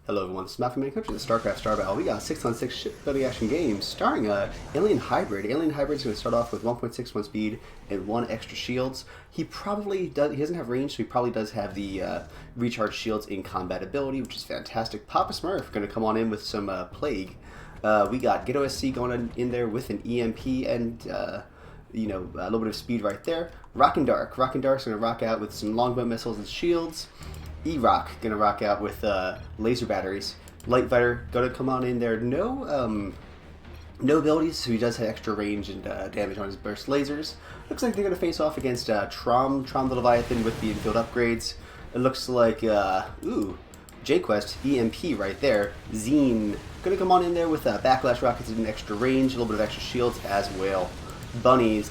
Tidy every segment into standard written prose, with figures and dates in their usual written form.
Hello everyone, this is Maffuman, coach of the StarCraft Star Battle. We got a 6-on-6 shipbuilding action game starring Alien Hybrid. Alien Hybrid is going to start off with 1.61 speed and 1 extra shields. He doesn't have range, so he probably does have the recharge shields in combat ability, which is fantastic. Papa Smurf going to come on in with some Plague. We got Ghetto SC going on in there with an EMP and a little bit of speed right there. Rock and Dark is going to rock out with some longbow missiles and shields. E-Rock gonna rock out with laser batteries. Light Fighter gonna come on in there. No abilities, so he does have extra range and damage on his burst lasers. Looks like they're gonna face off against Trom the Leviathan with the infield upgrades. It looks like J-Quest EMP right there. Zine gonna come on in there with backlash rockets and extra range, a little bit of extra shields as well. Bunnies,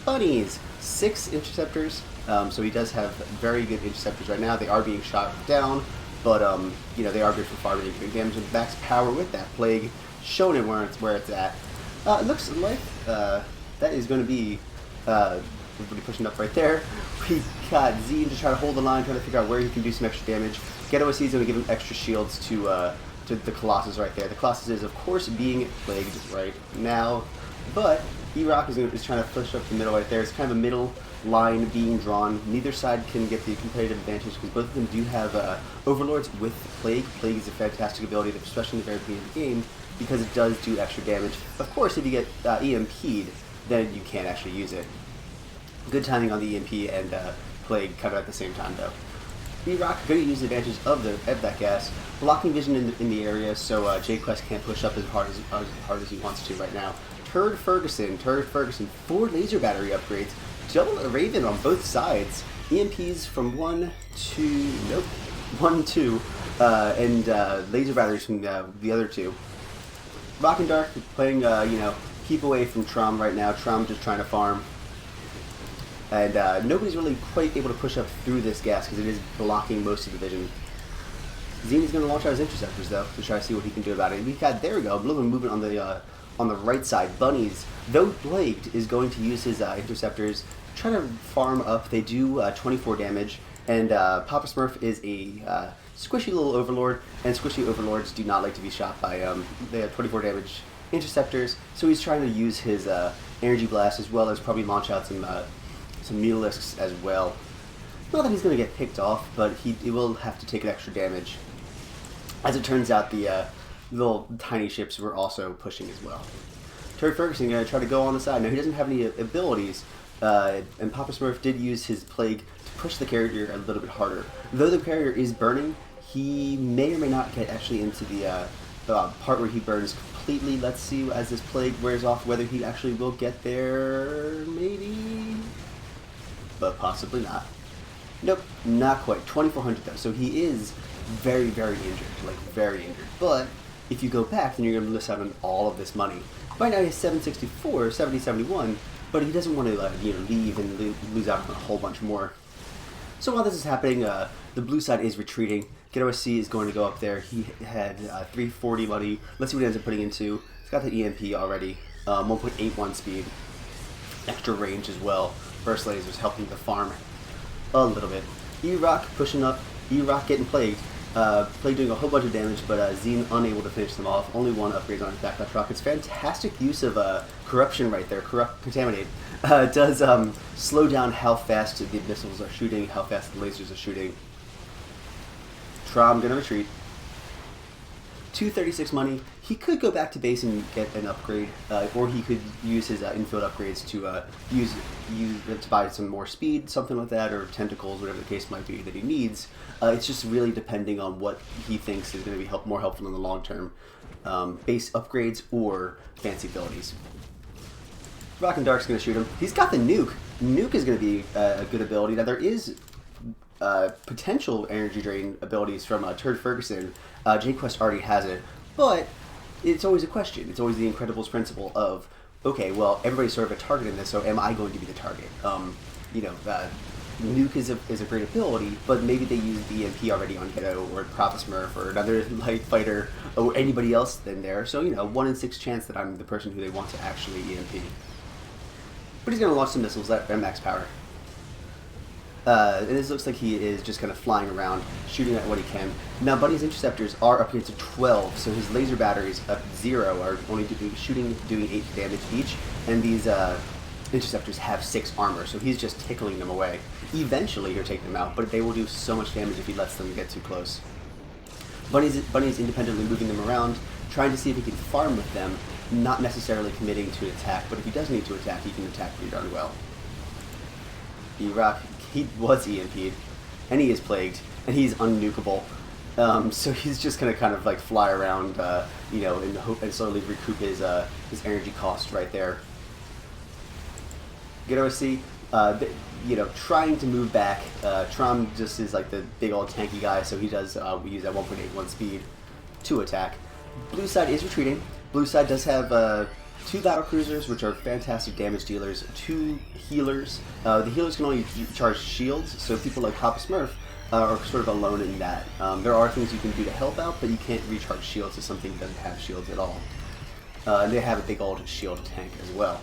6 interceptors. So he does have very good interceptors right now. They are being shot down, but they are good for farming and doing damage and max power with that Plague, showing it where it's at. It looks like that is going to be everybody pushing up right there. We got Zine to try to hold the line, trying to figure out where he can do some extra damage. Ghetto SC is going to give him extra shields to the Colossus right there. The Colossus is of course being plagued right now, but E-Rock is trying to push up the middle right there. It's kind of a middle line being drawn. Neither side can get the competitive advantage because both of them do have overlords with Plague. Plague is a fantastic ability, especially in the very beginning of the game, because it does do extra damage. Of course, if you get EMP'd, then you can't actually use it. Good timing on the EMP and Plague kind of at the same time, though. E-Rock going to use the advantage of that gas, blocking vision in the area, so J-Quest can't push up as hard as he wants to right now. Turd Ferguson, 4 laser battery upgrades. Double Raven on both sides. EMPs from 1, 2, and laser batteries from the other 2. Rock and Dark playing, keep away from Trom right now. Trom just trying to farm. And nobody's really quite able to push up through this gas because it is blocking most of the vision. Zine is going to launch out his interceptors, though, to try to see what he can do about it. There we go, a little bit of movement on the right side. Bunnies, though plagued, is going to use his interceptors, try to farm up. They do 24 damage, and Papa Smurf is a squishy little overlord, and squishy overlords do not like to be shot by, they have 24 damage interceptors, so he's trying to use his energy blast as well as probably launch out some mutilisks as well. Not that he's going to get picked off, but he will have to take an extra damage. As it turns out, the little tiny ships were also pushing as well. Turd Ferguson going to try to go on the side. Now, he doesn't have any abilities, and Papa Smurf did use his Plague to push the carrier a little bit harder. Though the carrier is burning, he may or may not get actually into the part where he burns completely. Let's see as this Plague wears off whether he actually will get there, maybe, but possibly not. Nope, not quite. 2,400 though, so he is very, very injured, like very injured. But if you go back, then you're going to miss out on all of this money. Right now he has 764, 7071, but he doesn't want to leave and lose out on a whole bunch more. So while this is happening, the blue side is retreating. Ghetto SC is going to go up there. He had 340 money. Let's see what he ends up putting into. He's got the EMP already, 1.81 speed, extra range as well. Burst lasers helping the farm a little bit. E-Rock pushing up. E-Rock getting plagued. Plague doing a whole bunch of damage, but Zine unable to finish them off. Only 1 upgrade on his backlash rockets. Fantastic use of corruption right there. Contaminate does slow down how fast the missiles are shooting, how fast the lasers are shooting. Trom gonna retreat. 236 money. He could go back to base and get an upgrade, or he could use his infield upgrades to use to buy some more speed, something like that, or tentacles, whatever the case might be that he needs. It's just really depending on what he thinks is going to be more helpful in the long term, base upgrades or fancy abilities. Rock and Dark's going to shoot him. He's got the nuke. Nuke is going to be a good ability. Now there is potential energy drain abilities from Turd Ferguson. J-Quest already has it, but it's always a question. It's always the Incredibles principle of, okay, well, everybody's sort of a target in this, so am I going to be the target? Nuke is a great ability, but maybe they use the EMP already on Ghetto or Papa Smurf or another light fighter or anybody else in there, so, 1 in 6 chance that I'm the person who they want to actually EMP. But he's going to launch some missiles at max power. And this looks like he is just kind of flying around, shooting at what he can. Now, Bunny's interceptors are up here to 12, so his laser batteries up 0 are only doing 8 damage each, and these interceptors have 6 armor, so he's just tickling them away. Eventually, he'll take them out, but they will do so much damage if he lets them get too close. Bunny's independently moving them around, trying to see if he can farm with them, not necessarily committing to an attack, but if he does need to attack, he can attack pretty darn well. E-Rock, he was EMP'd, and he is plagued, and he's unnukable. So he's just gonna kind of like fly around, you know, and slowly recoup his energy cost right there. Get OC, you know, trying to move back. Trom just is like the big old tanky guy, so he does use that 1.81 speed to attack. Blue side is retreating. Blue side does have 2 battle cruisers, which are fantastic damage dealers, 2 healers. The healers can only charge shields, so people like Papa Smurf are sort of alone in that. There are things you can do to help out, but you can't recharge shields if something doesn't have shields at all. And they have a big old shield tank as well.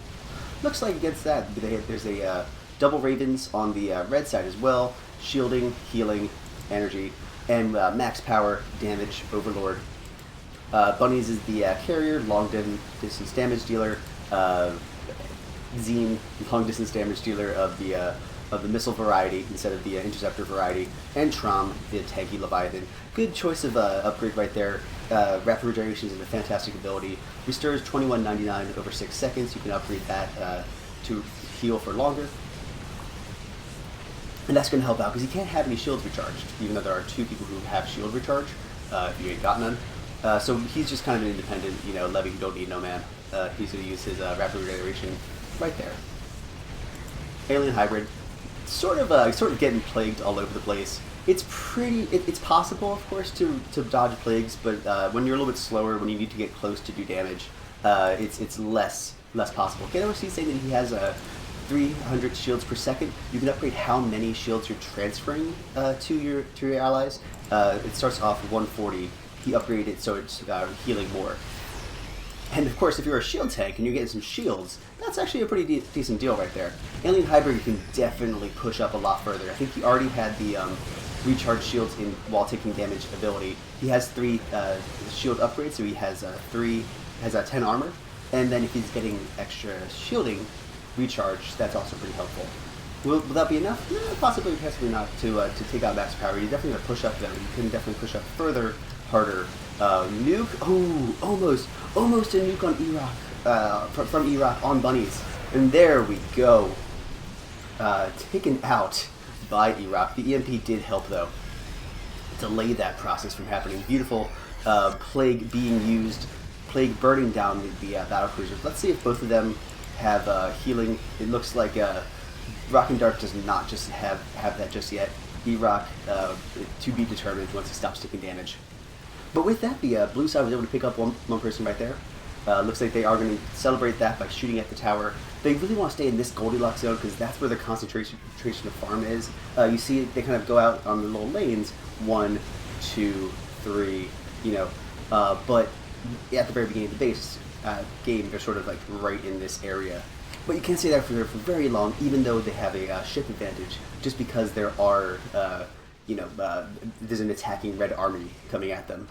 Looks like against that, there's a double Ravens on the red side as well, shielding, healing, energy, and max power, damage, overlord. Bunnies is the carrier, long distance damage dealer. Zine, long distance damage dealer of the missile variety instead of the interceptor variety, and Trom, the tanky Leviathan. Good choice of upgrade right there. Rapid Regeneration is a fantastic ability. Restores 21.99 over 6 seconds. You can upgrade that to heal for longer. And that's going to help out because he can't have any shields recharged, even though there are 2 people who have shield recharge, if you ain't got none. So he's just kind of an independent, you know, levy who don't need no man. He's going to use his Rapid Regeneration right there. Alien Hybrid, sort of getting plagued all over the place. It's it's possible, of course, to dodge plagues, but when you're a little bit slower, when you need to get close to do damage, it's less possible. KOC saying that he has 300 shields per second. You can upgrade how many shields you're transferring to your allies. It starts off with 140. He upgraded it so it's healing more. And of course, if you're a shield tank and you're getting some shields, that's actually a pretty decent deal right there. Alien Hybrid can definitely push up a lot further. I think he already had the recharge shields in while taking damage ability. He has 3 shield upgrades, so he has 10 armor. And then if he's getting extra shielding recharge, that's also pretty helpful. Will that be enough? Possibly not to take out max power. You definitely have to push up though. You can definitely push up further, harder. Nuke, oh, almost a nuke on E-Rock, from E-Rock on Bunnies. And there we go. Taken out by E-Rock. The EMP did help though. Delay that process from happening. Beautiful plague being used. Plague burning down the battle cruisers. Let's see if both of them have healing. It looks like Rock and Dark does not just have that just yet. E-Rock to be determined once he stops taking damage. But with that, the blue side was able to pick up one person right there. Looks like they are going to celebrate that by shooting at the tower. They really want to stay in this Goldilocks zone because that's where the concentration of farm is. You see they kind of go out on the little lanes, 1, 2, 3, you know. But at the very beginning of the base game, they're sort of like right in this area. But you can't stay there for very long, even though they have a ship advantage, just because there are, there's an attacking red army coming at them.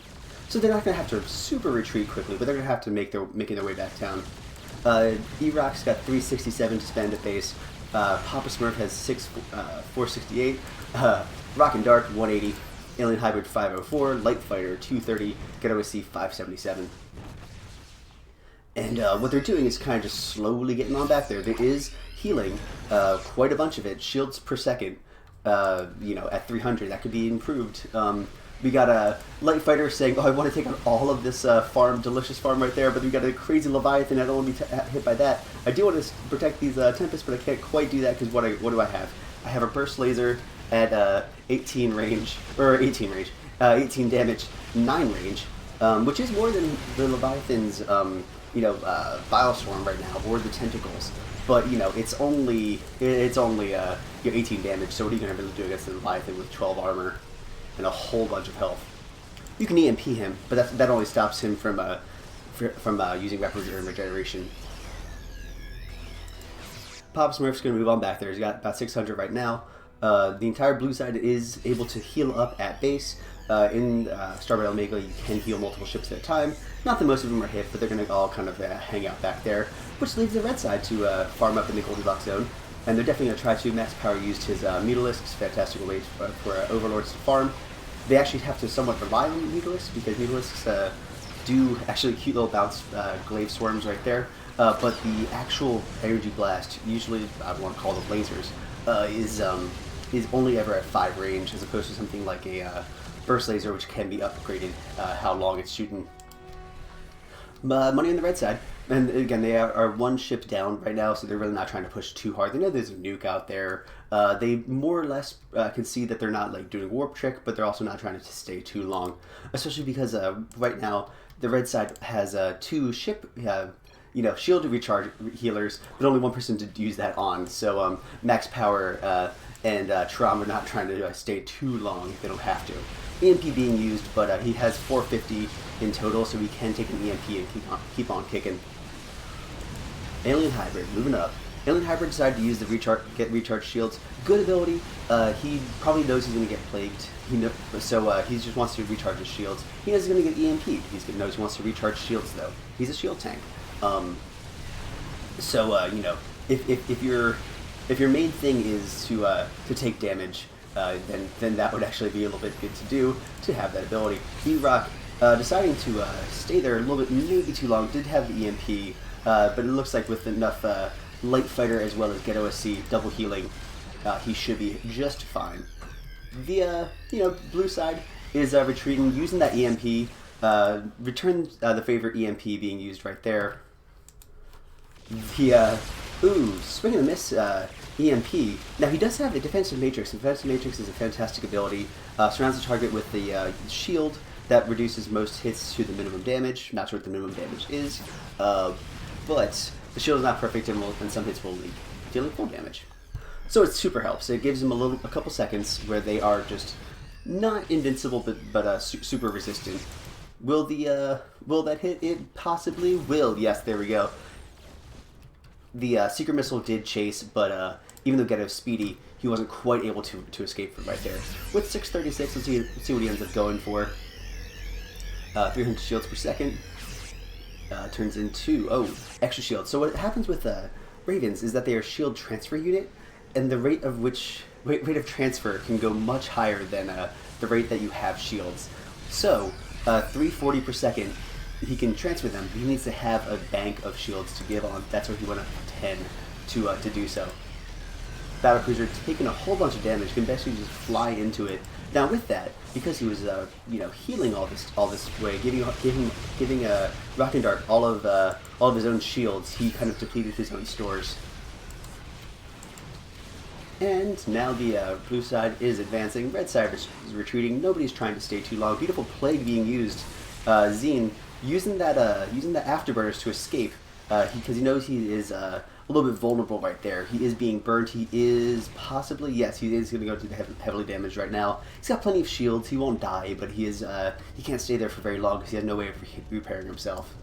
So they're not going to have to super retreat quickly, but they're going to have to making their way back down. E-Rock's got 367 to spend at base. Papa Smurf has 468. Rock and Dark 180. Alien Hybrid 504. Light Fighter 230. Get OSC 577. And what they're doing is kind of just slowly getting on back there. There is healing, quite a bunch of it, shields per second. At 300, that could be improved. We got a Light Fighter saying, "Oh, I want to take on all of this delicious farm right there," but we got a crazy Leviathan. I don't want to be hit by that. I do want to protect these Tempests, but I can't quite do that because what do I have? I have a burst laser at 18 damage, 9 range, which is more than the Leviathan's, Bioswarm right now, or the Tentacles. But, it's only 18 damage, so what are you going to really do against the Leviathan with 12 armor and a whole bunch of health? You can EMP him, but that only stops him from using Rapid Regeneration. Papa Smurf's going to move on back there. He's got about 600 right now. The entire blue side is able to heal up at base. In Starboard Omega, you can heal multiple ships at a time. Not that most of them are hit, but they're going to all kind of hang out back there, which leaves the red side to farm up in the Goldilocks zone. And they're definitely going to try to. Max Power used his Mutalisks, fantastic way for Overlords to farm. They actually have to somewhat rely on Mutalisks, because Mutalisks do actually cute little bounce glaive swarms right there. But the actual energy blast, usually I want to call them lasers, is only ever at 5 range, as opposed to something like a burst laser, which can be upgraded how long it's shooting. Money on the red side, and again, they are 1 ship down right now, so they're really not trying to push too hard. They know there's a nuke out there. They more or less can see that they're not like doing a warp trick, but they're also not trying to stay too long, especially because right now the red side has 2 ship shield recharge healers, but only 1 person to use that on. So Max Power and Trom are not trying to stay too long if they don't have to. EMP being used, but he has 450 in total, so he can take an EMP and keep on kicking. Alien Hybrid, moving up. Alien Hybrid decided to use the recharge shields. Good ability. He probably knows he's going to get plagued. So he just wants to recharge his shields. He knows he's going to get EMP'd. He knows he wants to recharge shields, though. He's a shield tank. If your main thing is to take damage, then that would actually be a little bit good to do, to have that ability. B-Rock deciding to stay there a little bit, maybe too long, did have the EMP, but it looks like with enough Light Fighter as well as Get OSC double healing, he should be just fine. The blue side is retreating, using that EMP, return the favorite EMP being used right there. Swing and a miss EMP. Now he does have a Defensive Matrix. Defensive Matrix is a fantastic ability. Surrounds the target with the shield that reduces most hits to the minimum damage. Not sure what the minimum damage is, but the shield is not perfect and some hits will leak, dealing full damage. So it super helps. It gives them a couple seconds where they are just not invincible, but super resistant. Will that hit? It possibly will. Yes, there we go. The Secret Missile did chase, but even though Ghetto's speedy, he wasn't quite able to escape from right there. With 636, let's see what he ends up going for. 300 shields per second. Turns into, extra shield. So what happens with Ravens is that they are shield transfer unit, and the rate of transfer can go much higher than the rate that you have shields. So 340 per second, he can transfer them. He needs to have a bank of shields to give on. That's where he went up to 10 to do so. Battlecruiser taking a whole bunch of damage, can basically just fly into it. Now with that, because he was healing all this way, giving Rock and Dark all of his own shields, he kind of depleted his own stores. And now the blue side is advancing, red side is retreating. Nobody's trying to stay too long. Beautiful plague being used. Zine using that afterburners to escape, because he knows he is a little bit vulnerable right there. He is being burned. He is possibly, yes, he is going to go to the heavily damaged right now. He's got plenty of shields. He won't die, but he can't stay there for very long because he has no way of repairing himself.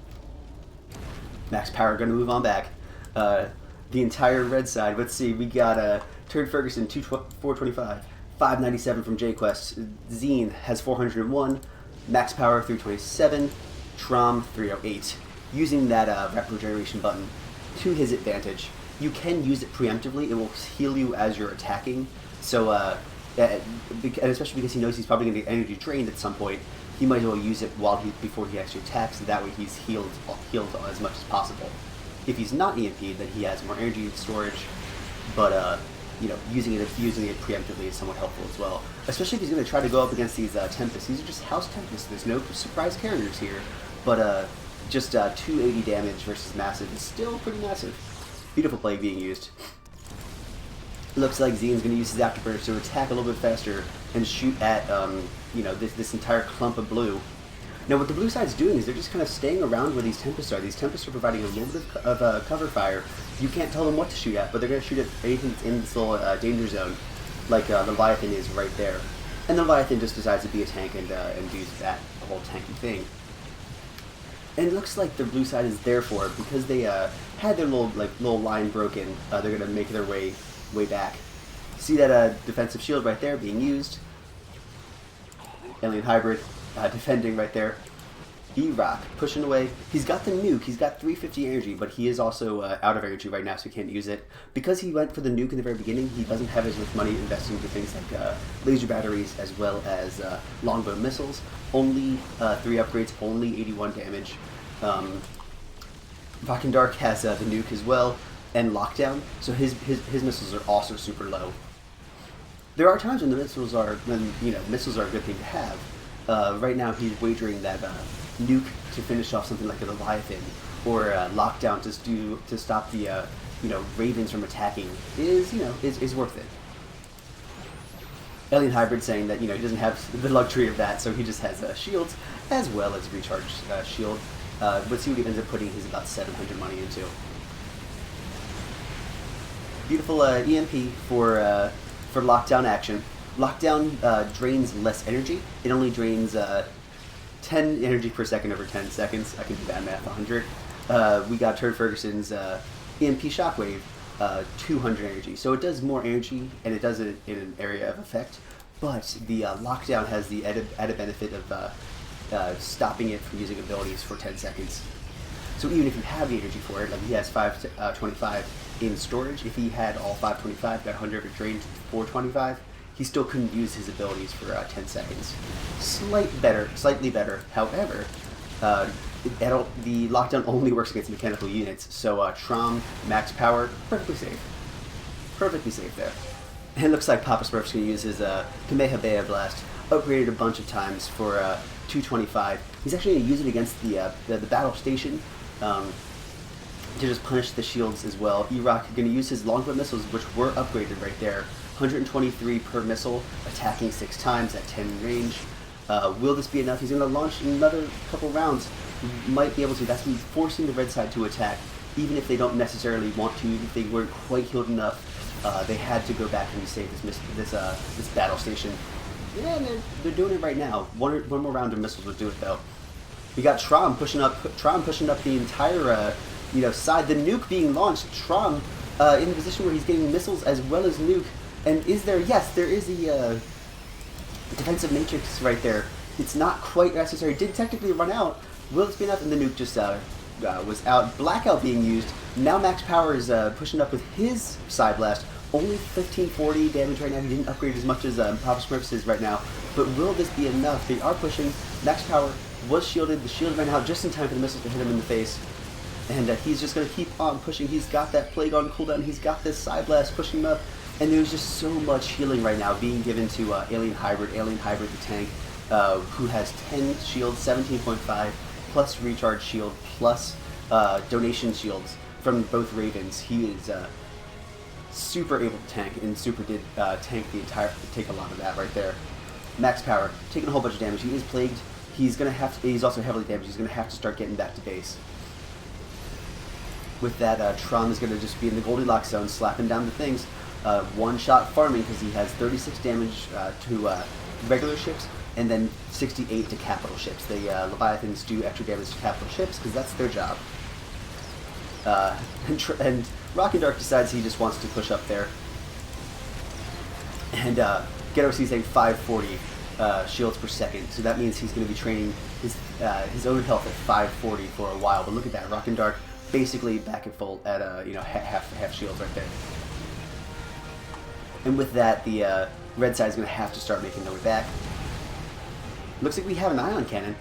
Max Power going to move on back. The entire red side. Let's see. We got Turd Ferguson 425, 597 from JQuest. Zine has 401. Max Power 327. Trom 308. Using that regeneration button to his advantage. You can use it preemptively. It will heal you as you're attacking. So, and especially because he knows he's probably going to get energy drained at some point, he might as well use it before he actually attacks. That way, he's healed as much as possible. If he's not EMP'd, then he has more energy storage. But using it preemptively is somewhat helpful as well. Especially if he's going to try to go up against these Tempests. These are just House Tempests. There's no surprise carriers here. But just 280 damage versus massive is still pretty massive. Beautiful play being used. Looks like Zine's going to use his afterburners to attack a little bit faster and shoot at this entire clump of blue. Now what the blue side's doing is they're just kind of staying around where these Tempests are. These Tempests are providing a little bit of cover fire. You can't tell them what to shoot at, but they're going to shoot at anything that's in this little danger zone, like the Leviathan is right there. And the Leviathan just decides to be a tank and do that whole tanky thing. And it looks like the blue side is there for it because they had their little line broken. They're going to make their way back. See that defensive shield right there being used. Alien Hybrid defending right there. E-Rock pushing away. He's got the nuke. He's got 350 energy, but he is also out of energy right now, so he can't use it. Because he went for the nuke in the very beginning, he doesn't have as much money investing into things like laser batteries as well as longbow missiles. Only 3 upgrades, only 81 damage. Dark has the nuke as well, and lockdown, so his missiles are also super low. There are times when the missiles are, missiles are a good thing to have. Right now, he's wagering that nuke to finish off something like a Leviathan, or lockdown to stop the ravens from attacking is worth it. Alien Hybrid saying that he doesn't have the luxury of that, so he just has shields as well as recharge shield. But see what he ends up putting his about 700 money into. Beautiful EMP for lockdown action. Lockdown drains less energy. It only drains 10 energy per second over 10 seconds. I can do that math. 100. We got Turd Ferguson's EMP Shockwave, 200 energy. So it does more energy, and it does it in an area of effect. But the lockdown has the added benefit of stopping it from using abilities for 10 seconds. So even if you have the energy for it, like he has 525 in storage, if he had all 525, got 100 drained to 425, he still couldn't use his abilities for 10 seconds. Slightly better. However, the lockdown only works against mechanical units, so Trom, max power, perfectly safe. Perfectly safe there. And it looks like Papa Smurf's going to use his Kamehameha Blast, upgraded a bunch of times for 225. He's actually going to use it against the battle station to just punish the shields as well. E-Rock going to use his longbow missiles, which were upgraded right there. 123 per missile, attacking 6 times at 10 range. Will this be enough? He's going to launch another couple rounds. He might be able to. That's forcing the red side to attack, even if they don't necessarily want to. If they weren't quite healed enough, they had to go back and save this battle station. Yeah, they're doing it right now. One more round of missiles would do it though. We got Trom pushing up the entire side. The nuke being launched. Trom in the position where he's getting missiles as well as nuke. And is there? Yes, there is the defensive matrix right there. It's not quite necessary. Did technically run out. Will it be enough? And the nuke just was out. Blackout being used. Now Max Power is pushing up with his side blast. Only 1540 damage right now. He didn't upgrade as much as Papa Smurf's is right now. But will this be enough? They are pushing. Max Power was shielded. The shield ran out just in time for the missiles to hit him in the face. And he's just going to keep on pushing. He's got that Plague on cooldown. He's got this side blast pushing him up. And there's just so much healing right now being given to Alien Hybrid the tank, who has 10 shields, 17.5, plus recharge shield, plus donation shields from both Ravens. He is super able to tank, and super did take a lot of that right there. Max power, taking a whole bunch of damage. He is plagued. He's also heavily damaged. He's gonna have to start getting back to base. With that, Tron is gonna just be in the Goldilocks zone, slapping down the things. One-shot farming because he has 36 damage to regular ships and then 68 to capital ships. The Leviathans do extra damage to capital ships because that's their job. And Rocky Dark decides he just wants to push up there. And Ghetto C's saying 540 shields per second, so that means he's going to be training his own health at 540 for a while. But look at that, Rock and Dark basically back at full at half shields right there. And with that, the red side is going to have to start making their way back. Looks like we have an ion cannon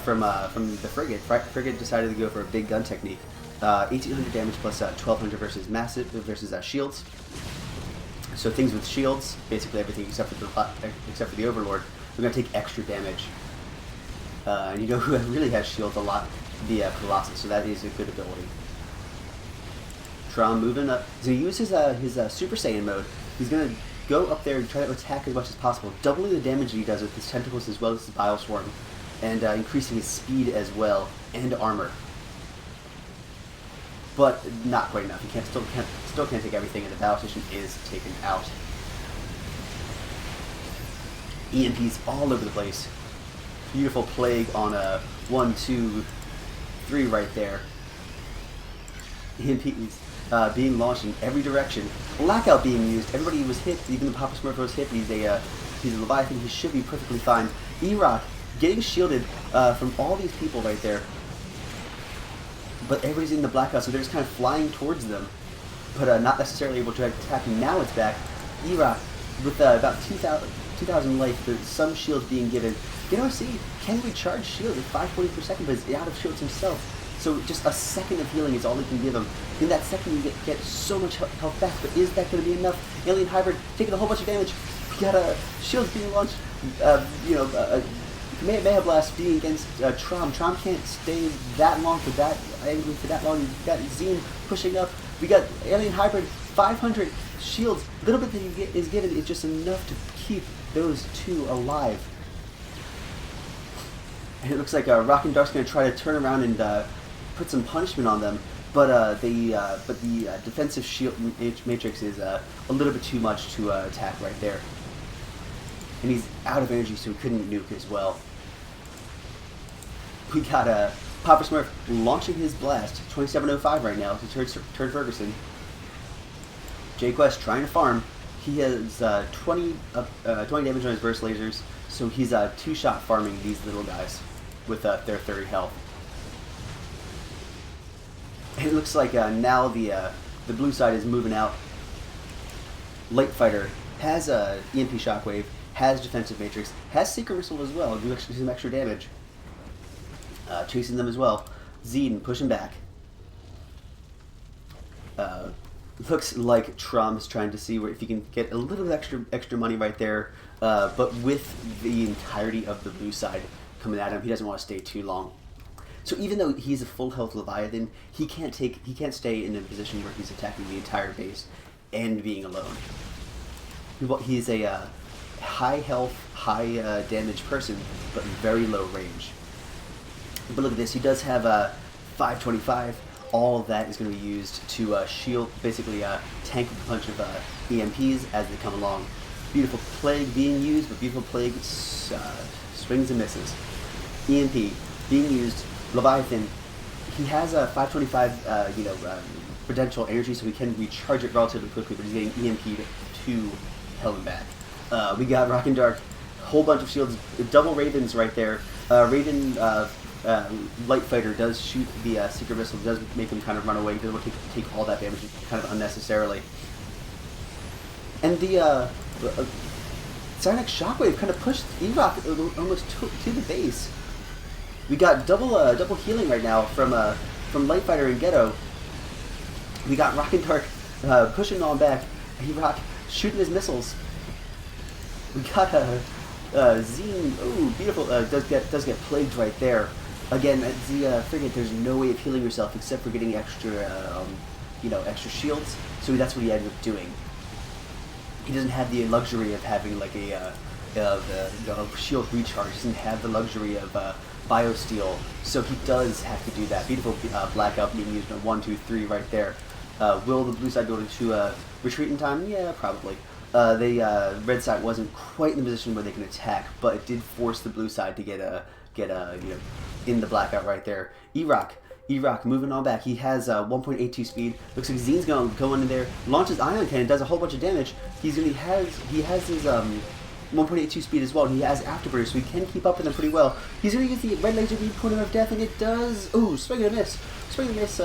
from the frigate. Frigate decided to go for a big gun technique. 1800 damage plus 1200 versus shields. So things with shields, basically everything except for the Overlord, are going to take extra damage. And you know who really has shields a lot? The Colossus. So that is a good ability. Tron moving up. He's going to use his Super Saiyan mode. He's going to go up there and try to attack as much as possible, doubling the damage he does with his tentacles as well as his Bile Swarm, and increasing his speed as well, and armor. But not quite enough. He still can't take everything, and the battle station is taken out. EMPs all over the place. Beautiful plague on a 1, 2, 3 right there. EMPs being launched in every direction. Blackout being used. Everybody was hit. Even the Papa Smurf was hit. He's a Leviathan. He should be perfectly fine. E-Rock getting shielded from all these people right there. But everybody's in the blackout, so they're just kind of flying towards them. But not necessarily able to attack. Now it's back. E-Rock with about 2,000 life. There's some shields being given. see, can recharge shield at 540 per second, but is out of shields himself. So just a second of healing is all he can give him. In that second, you get so much health back, but is that going to be enough? Alien Hybrid taking a whole bunch of damage. We got a shield being launched. Mayhem Blast being against Trom. Trom can't stay that long for that angry for that long. We got Zine pushing up. We got Alien Hybrid 500 shields. Little bit that he is given is just enough to keep those two alive. And it looks like Rock and Dark's going to try to turn around and put some punishment on them, but the defensive shield matrix is a little bit too much to attack right there. And he's out of energy, so he couldn't nuke as well. We got Papa Smurf launching his blast, 2705 right now to turn Ferguson. J Quest trying to farm. He has 20 damage on his burst lasers, so he's two-shot farming these little guys with their 30 health. And it looks like now the blue side is moving out. Light Fighter has EMP Shockwave, has Defensive Matrix, has Secret Missile as well, do some extra damage. Chasing them as well. Zine pushing back. Looks like Trom is trying to see if he can get a little extra money right there, but with the entirety of the blue side coming at him, he doesn't want to stay too long. So even though he's a full health Leviathan, he can't stay in a position where he's attacking the entire base and being alone. He's a high health, high damage person, but very low range. But look at this, he does have 525. All of that is going to be used to shield, basically tank a bunch of EMPs as they come along. Beautiful Plague being used, but Beautiful Plague swings and misses. EMP being used. Leviathan, he has a 525, potential energy, so he can recharge it relatively quickly, but he's getting EMP'd to hell and back. We got Rock and Dark, whole bunch of shields, double Ravens right there. Raven Light Fighter does shoot the Secret Missile, does make him kind of run away, doesn't want to take all that damage kind of unnecessarily. And the Psionic Shockwave kind of pushed E-Rock almost to the base. We got double healing right now from Light Fighter and Ghetto. We got Rock and Dark pushing on back. E-Rock shooting his missiles. We got Zine. Ooh, beautiful. Does get plagued right there. Again, the frigate. There's no way of healing yourself except for getting extra extra shields. So that's what he ended up doing. He doesn't have the luxury of having like a shield recharge. He doesn't have the luxury of Biosteel, so he does have to do that. Beautiful blackout being used on 1, 2, 3 right there. Will the blue side go to retreat in time? Yeah, probably. The red side wasn't quite in the position where they can attack, but it did force the blue side to get in the blackout right there. E-Rock moving on back. He has 1.82 speed. Looks like Zine's gonna go in there, launches Ion Cannon, does a whole bunch of damage. He has his 1.82 speed as well, and he has Afterburst, so he can keep up with them pretty well. He's going to use the Red Laser Beam Pointer of Death, and it does... Ooh, swing and a miss. Swing and a miss,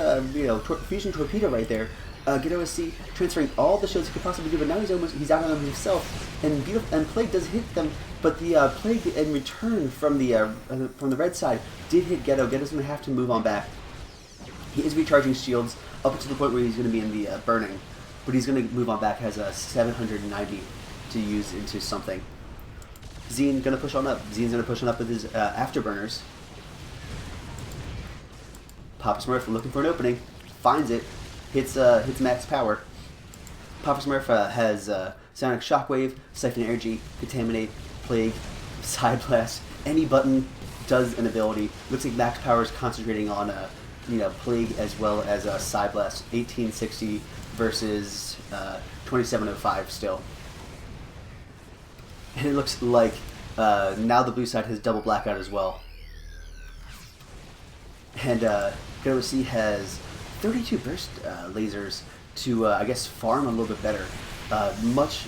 Fusion Torpedo right there. Get OSC, transferring all the shields he could possibly do, but now he's out on them himself. And Plague does hit them, but the Plague in return from the red side did hit Ghetto. Ghetto's going to have to move on back. He is recharging shields up until the point where he's going to be in the burning, but he's going to move on back, has a 790 to use into something. Zine gonna push on up. Zine's gonna push on up with his afterburners. Papa Smurf looking for an opening, finds it, hits max power. Papa Smurf has Sonic Shockwave, Siphon Energy, Contaminate, Plague, Side Blast. Any button does an ability. Looks like max power is concentrating on Plague as well as Side Blast. 1860 versus 2705 still. And it looks like now the blue side has double blackout as well. And GoC has 32 burst lasers to, I guess, farm a little bit better. Much,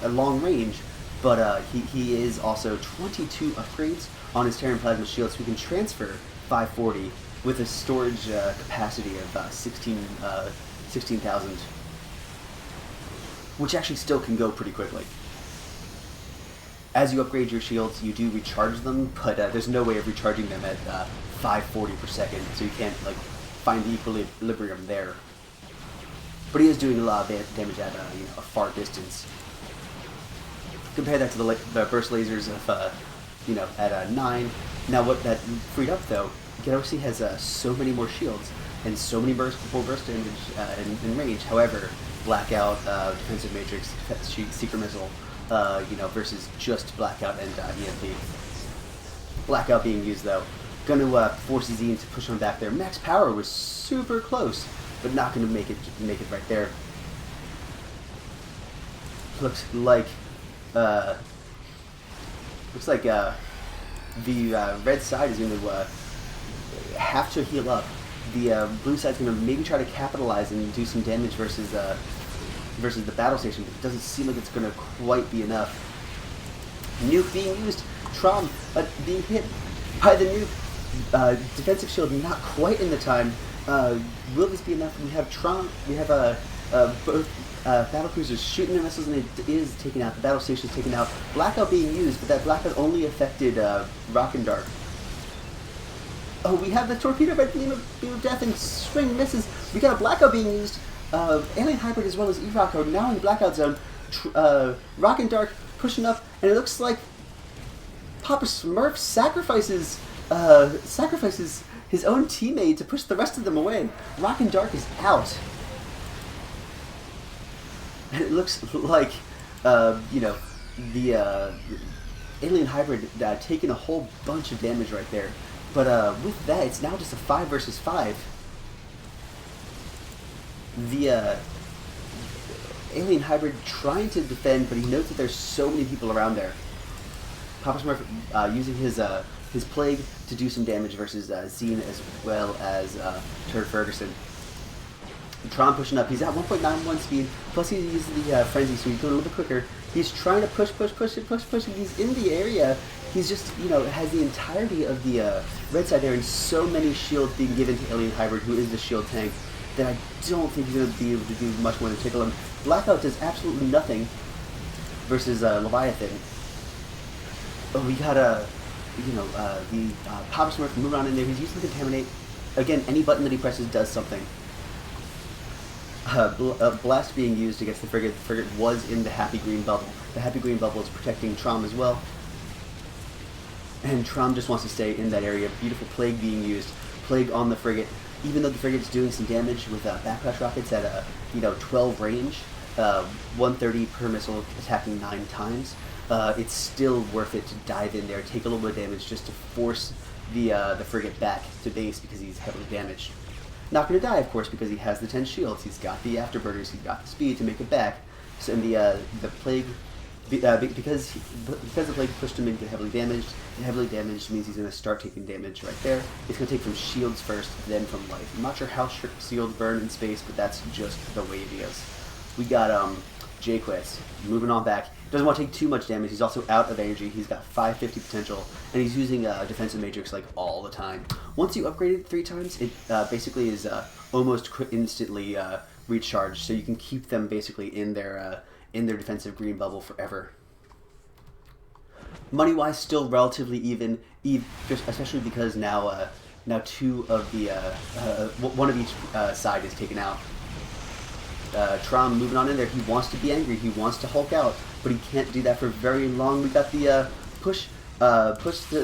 a long range, but he is also 22 upgrades on his Terran Plasma Shield, so he can transfer 540 with a storage capacity of 16,000, which actually still can go pretty quickly. As you upgrade your shields, you do recharge them, but there's no way of recharging them at 540 per second, so you can't find the equilibrium there. But he is doing a lot of damage at a far distance. Compare that to the burst lasers of at 9. Now what that freed up though, Galaxy has so many more shields and so many full burst damage in range. However, Blackout, Defensive Matrix, Secret Missile, versus just Blackout and EMP. Blackout being used though, gonna force Zine to push him back there. Max Power was super close, but not gonna make it right there. Looks like the red side is going to have to heal up. The blue side's going to maybe try to capitalize and do some damage versus the battle station, but it doesn't seem like it's going to quite be enough. Nuke being used, Trom being hit by the nuke. Defensive shield not quite in the time. Will this be enough? We have Trom. We have both battle cruisers shooting their missiles, and it is taken out. The battle station is taken out. Blackout being used, but that Blackout only affected Rock and Dark. Oh, we have the torpedo red beam of death and swing misses. We got a Blackout being used. Alien Hybrid as well as E-Rocko now in the Blackout zone. Rock and Dark pushing up, and it looks like Papa Smurf sacrifices his own teammate to push the rest of them away. Rock and Dark is out. And it looks like, the Alien Hybrid taking a whole bunch of damage right there. But with that, it's now just a 5 versus 5. The Alien Hybrid trying to defend, but he notes that there's so many people around there. Papa Smurf using his Plague to do some damage versus Zine as well as Turd Ferguson. Tron pushing up. He's at 1.91 speed, plus he's using the Frenzy, so he's going a little bit quicker. He's trying to push, and he's in the area. He's just, has the entirety of the red side there, and so many shields being given to Alien Hybrid, who is the shield tank, that I don't think he's going to be able to do much more than tickle him. Blackout does absolutely nothing versus Leviathan. Oh, we got the Papa Smurf moving on in there. He's using Contaminate. Again, any button that he presses does something. Blast being used against the frigate. The frigate was in the Happy Green Bubble. The Happy Green Bubble is protecting Trom as well. And Trom just wants to stay in that area. Beautiful Plague being used. Plague on the frigate. Even though the frigate's doing some damage with backcrash rockets at 12 range, 130 per missile, attacking 9 times, it's still worth it to dive in there, take a little bit of damage just to force the frigate back to base because he's heavily damaged. Not going to die, of course, because he has the 10 shields. He's got the afterburners. He's got the speed to make it back. So, and the Plague, because the Plague pushed him in, get heavily damaged. And heavily damaged means he's going to start taking damage right there. It's going to take from shields first, then from life. I'm not sure how shields burn in space, but that's just the way it is. We got Jayquest moving on back. Doesn't want to take too much damage. He's also out of energy. He's got 550 potential, and he's using Defensive Matrix like all the time. Once you upgrade it 3 times, it basically is almost instantly recharged, so you can keep them basically in their defensive green bubble forever. Money-wise, still relatively even, just especially because now 2 of the one of each side is taken out. Trom moving on in there. He wants to be angry. He wants to Hulk out, but he can't do that for very long. We got the push the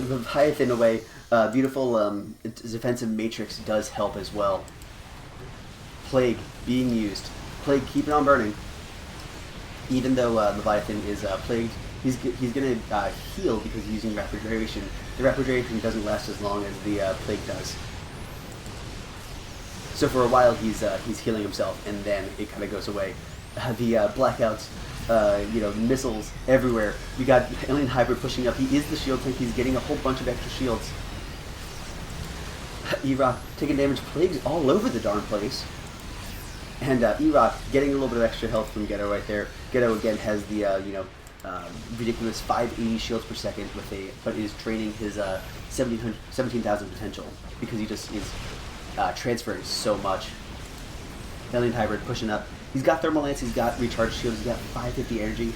Leviathan away. Beautiful defensive matrix does help as well. Plague being used. Plague keeping on burning. Even though Leviathan is plagued, he's gonna heal because he's using rapid duration. The rapid duration doesn't last as long as the plague does. So for a while he's healing himself, and then it kind of goes away. The blackouts, missiles everywhere. We got Alien Hybrid pushing up. He is the shield tank. He's getting a whole bunch of extra shields. E-Rock taking damage, Plague's all over the darn place. And E-Rock getting a little bit of extra health from Ghetto right there. Ghetto again has the ridiculous 580 shields per second but is draining his 17,000 potential because he just is transferring so much. Alien Hybrid pushing up. He's got Thermal Lance, he's got Recharge Shields, he's got 550 energy.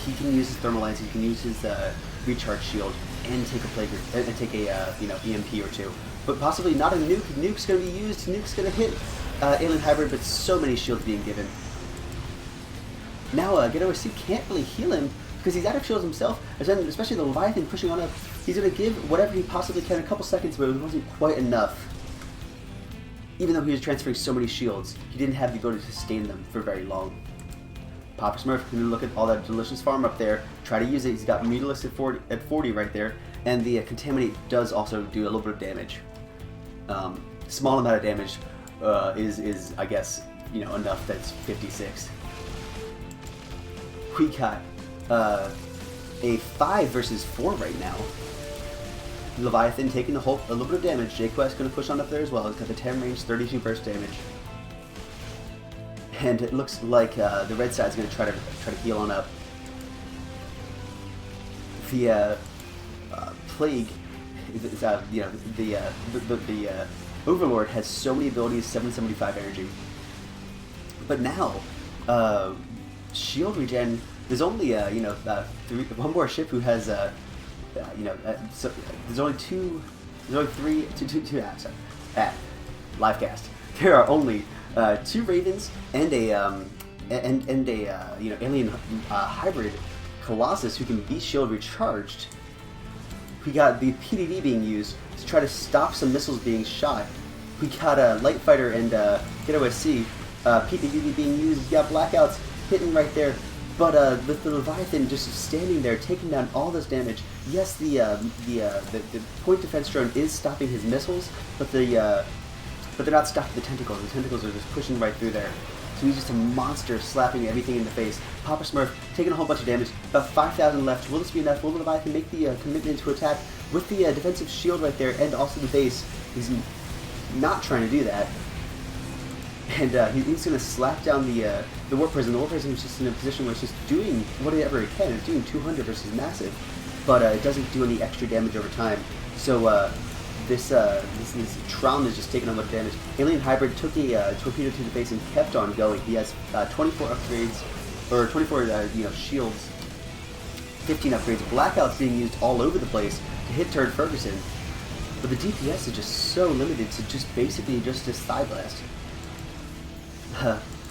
He can use his Thermal Lance, he can use his Recharge Shield and take a Plague and take a EMP or two. But possibly not a nuke. Nuke's going to be used. Nuke's going to hit Alien Hybrid, but so many shields being given. Now Ghetto SC can't really heal him because he's out of shields himself, especially the Leviathan pushing on up. He's going to give whatever he possibly can in a couple seconds, but it wasn't quite enough. Even though he was transferring so many shields, he didn't have the ability to sustain them for very long. Papa Smurf can look at all that delicious farm up there, try to use it. He's got Mutalisk at 40 right there, and the Contaminate does also do a little bit of damage. Small amount of damage is I guess enough. That's 56. We got a 5 versus 4 right now. Leviathan taking a little bit of damage. Jquest going to push on up there as well. He's got the 10 range, 32 burst damage. And it looks like the red side's going to try to heal on up. The Plague, the Overlord has so many abilities, 775 energy. But now, shield regen. There's only one more ship who has so there's only two apps at Livecast. There are only 2 Ravens and a alien hybrid Colossus who can be shield recharged. We got the PDD being used to try to stop some missiles being shot. We got a Light Fighter and Ghetto SC PDD being used. You got Blackouts hitting right there. But with the Leviathan just standing there, taking down all this damage. Yes, the point defense drone is stopping his missiles, but they're not stopping the tentacles. The tentacles are just pushing right through there. So he's just a monster, slapping everything in the face. Papa Smurf taking a whole bunch of damage. About 5,000 left. Will this be enough? Will the Leviathan make the commitment to attack with the defensive shield right there, and also the base? He's not trying to do that. And he's going to slap down the Warp Prison. The Warp Prison is just in a position where it's just doing whatever it can. It's doing 200 versus massive, but it doesn't do any extra damage over time. So this Tron is just taking a lot of damage. Alien Hybrid took a torpedo to the base and kept on going. He has 24 upgrades, or 24 shields, 15 upgrades. Blackouts being used all over the place to hit Turd Ferguson, but the DPS is just so limited to just basically just a Thigh Blast.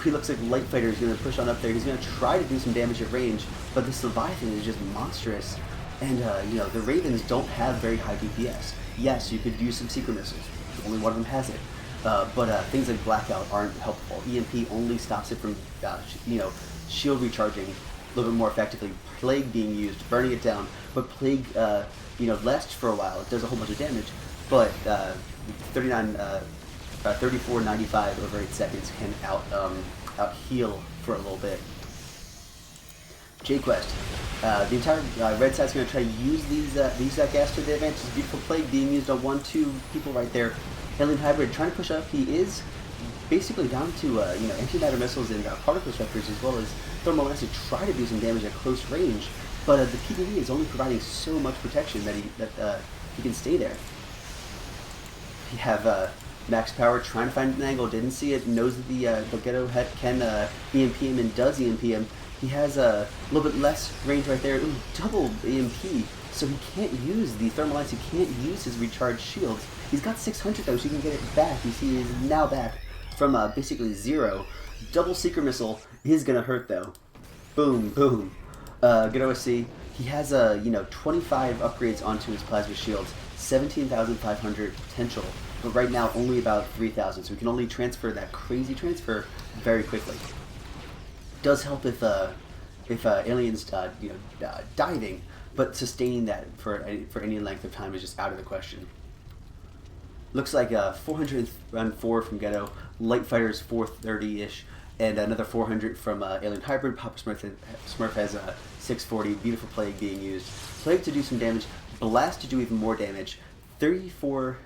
He looks like Light Fighter is going to push on up there. He's going to try to do some damage at range, but this Leviathan is just monstrous. And, the Ravens don't have very high DPS. Yes, you could use some Secret Missiles. Only one of them has it. But things like Blackout aren't helpful. EMP only stops it from, shield recharging a little bit more effectively. Plague being used, burning it down. But Plague, lasts for a while. It does a whole bunch of damage. But 34.95 over 8 seconds can out heal for a little bit. Jquest, the entire red side's going to try to use these gas to their advantage. Beautiful Plague being used on 1-2 people right there. Alien Hybrid trying to push up. He is basically down to antimatter missiles and particle disruptors, as well as thermal lance to try to do some damage at close range. But the PDD is only providing so much protection that he can stay there. You have Max Power trying to find an angle, didn't see it, knows that the Ghetto can EMP him and does EMP him. He has a little bit less range right there. Ooh, double EMP, so he can't use the Thermal Lance, he can't use his recharged shields. He's got 600 though, so he can get it back. You see he's now back from basically 0. Double Secret Missile is going to hurt though. Boom, boom. Ghetto SC, he has 25 upgrades onto his Plasma Shields, 17,500 potential. But right now only about 3,000, so we can only transfer that crazy transfer very quickly. Does help if aliens diving, but sustaining that for any length of time is just out of the question. Looks like 404 from Ghetto, Light Fighter's 430-ish, and another 400 from Alien Hybrid. Papa Smurf has 640. Beautiful Plague being used. Plague to do some damage, Blast to do even more damage. 34,